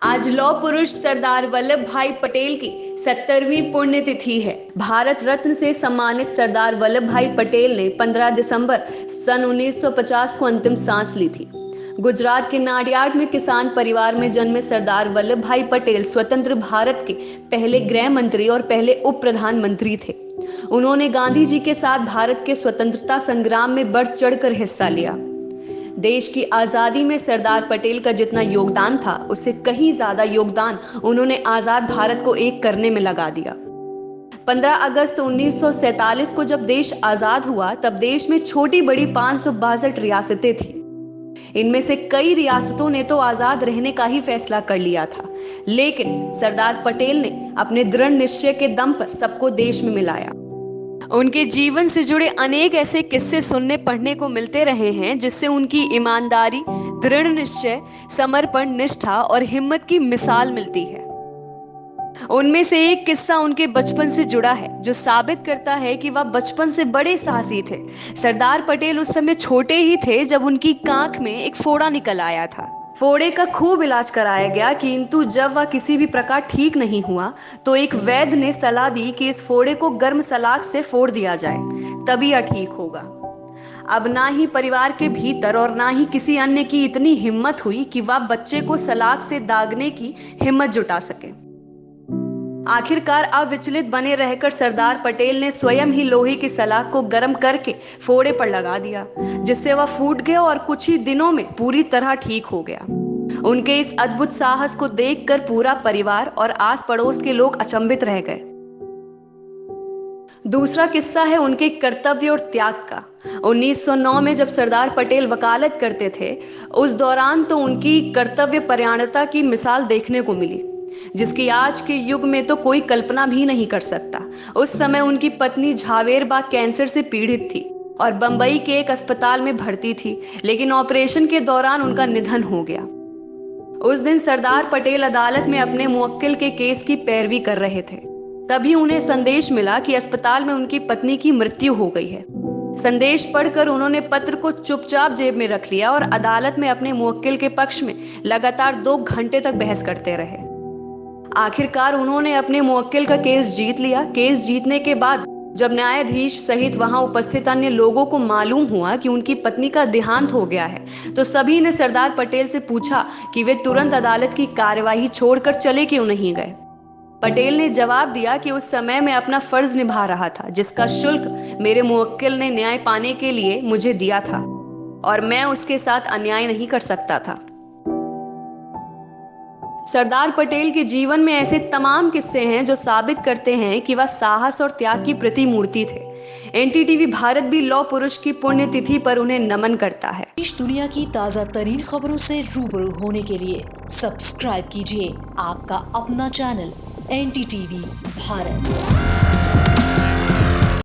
आज लौह पुरुष सरदार वल्लभ भाई पटेल की 70वीं पुण्यतिथि है। भारत रत्न से सम्मानित सरदार वल्लभ भाई पटेल ने 15 दिसंबर सन 1950 को अंतिम सांस ली थी। गुजरात के नाडियाड में किसान परिवार में जन्मे सरदार वल्लभ भाई पटेल स्वतंत्र भारत के पहले गृह मंत्री और पहले उप प्रधानमंत्री थे। उन्होंने गांधी जी के साथ भारत के स्वतंत्रता संग्राम में बढ़ चढ़कर हिस्सा लिया। देश की आजादी में सरदार पटेल का जितना योगदान था, उससे कहीं ज्यादा योगदान उन्होंने आजाद भारत को एक करने में लगा दिया। 15 अगस्त 1947 को जब देश आजाद हुआ, तब देश में छोटी बड़ी 562 रियासतें थी। इनमें से कई रियासतों ने तो आजाद रहने का ही फैसला कर लिया था, लेकिन सरदार पटेल ने अपने दृढ़ निश्चय के दम पर सबको देश में मिलाया। उनके जीवन से जुड़े अनेक ऐसे किस्से सुनने पढ़ने को मिलते रहे हैं, जिससे उनकी ईमानदारी, दृढ़ निश्चय, समर्पण, निष्ठा और हिम्मत की मिसाल मिलती है। उनमें से एक किस्सा उनके बचपन से जुड़ा है, जो साबित करता है कि वह बचपन से बड़े साहसी थे। सरदार पटेल उस समय छोटे ही थे जब उनकी कांख में एक फोड़ा निकल आया था। फोड़े का खूब इलाज कराया गया, किंतु जब वह किसी भी प्रकार ठीक नहीं हुआ, तो एक वैद्य ने सलाह दी कि इस फोड़े को गर्म सलाख से फोड़ दिया जाए, तभी यह ठीक होगा। अब ना ही परिवार के भीतर और ना ही किसी अन्य की इतनी हिम्मत हुई कि वह बच्चे को सलाख से दागने की हिम्मत जुटा सके। आखिरकार अविचलित बने रहकर सरदार पटेल ने स्वयं ही लोहे की सलाख को गर्म करके फोड़े पर लगा दिया, जिससे वह फूट गया और कुछ ही दिनों में पूरी तरह ठीक हो गया। उनके इस अद्भुत साहस को देखकर पूरा परिवार और आस पड़ोस के लोग अचंभित रह गए। दूसरा किस्सा है उनके कर्तव्य और त्याग का। 1909 में जब सरदार पटेल वकालत करते थे, उस दौरान तो उनकी कर्तव्य परायणता की मिसाल देखने को मिली, जिसकी आज के युग में तो कोई कल्पना भी नहीं कर सकता। उस समय उनकी पत्नी झावेरबा कैंसर से पीड़ित थी और बंबई के एक अस्पताल में भर्ती थी, लेकिन ऑपरेशन के दौरान उनका निधन हो गया। उस दिन सरदार पटेल अदालत में अपने मुवक्किल के केस की पैरवी कर रहे थे। तभी उन्हें संदेश मिला कि अस्पताल में उनकी पत्नी की मृत्यु हो गई है। संदेश पढ़कर उन्होंने पत्र को चुपचाप जेब में रख लिया और अदालत में अपने मुवक्किल के पक्ष में लगातार 2 घंटे तक बहस करते रहे। आखिरकार उन्होंने अपने मुवक्किल का केस जीत लिया। केस जीतने के बाद जब न्यायाधीश सहित वहां उपस्थित अन्य लोगों को मालूम हुआ कि उनकी पत्नी का देहांत हो गया है, तो सभी ने सरदार पटेल से पूछा कि वे तुरंत अदालत की कार्यवाही छोड़कर चले क्यों नहीं गए। पटेल ने जवाब दिया कि उस समय मैं अपना फर्ज निभा रहा था, जिसका शुल्क मेरे मुवक्किल ने न्याय पाने के लिए मुझे दिया था, और मैं उसके साथ अन्याय नहीं कर सकता था। सरदार पटेल के जीवन में ऐसे तमाम किस्से हैं जो साबित करते हैं कि वह साहस और त्याग की प्रतिमूर्ति थे। एनडीटीवी भारत भी लौह पुरुष की पुण्यतिथि पर उन्हें नमन करता है। देश दुनिया की ताज़ा तरीन खबरों से रूबरू होने के लिए सब्सक्राइब कीजिए आपका अपना चैनल एनडीटीवी भारत।